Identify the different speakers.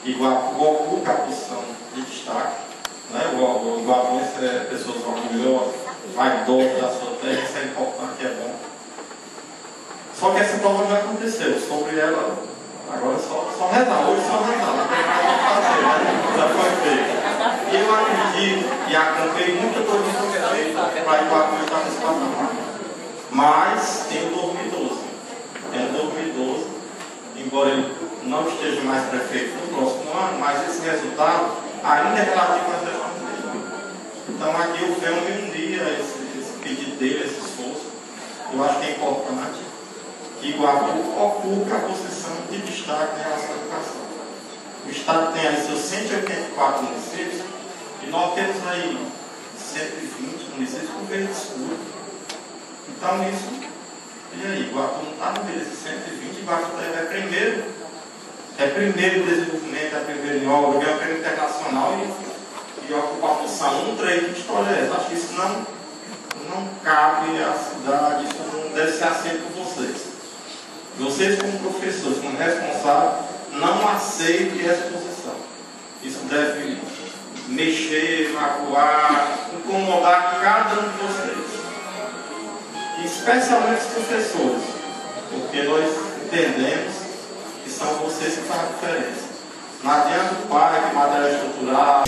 Speaker 1: Iguatu ocupa a posição de destaque, né? O iguatuense é pessoas orgulhosas, vaidosas da sua terra, isso é importante, é bom. Só que essa prova já aconteceu, sobre ela, agora só rezar, hoje só rezar, não tem mais o que fazer, né? Já foi feito. E eu acredito e acompanhei muita coisa que foi feita para Iguatu estar nesse patamar. Mas tem o 2012. Tem o 2012, embora ele não esteja mais prefeito no próximo ano, mas esse resultado ainda é relativo às gestões dele. Então aqui eu venho me unir a esse pedido dele, esse esforço. Eu acho que é importante que Iguatu ocupe a posição de destaque em relação à educação. O Estado tem aí seus 184 municípios e nós temos aí 120 municípios com verde escuro. Então isso, e aí, Iguatu não está no meio desses 120, Iguatu é primeiro em desenvolvimento, é primeiro em obra, ganha o prêmio internacional e ocupa a posição 1, 3 de história. Acho que isso não cabe à cidade, isso não deve ser aceito por vocês. Vocês, como professores, como responsáveis, não aceitem essa posição. Isso deve mexer, magoar, incomodar cada um de vocês. E especialmente os professores, porque nós entendemos que são vocês que fazem a diferença. Não adianta o pai que matéria estrutural.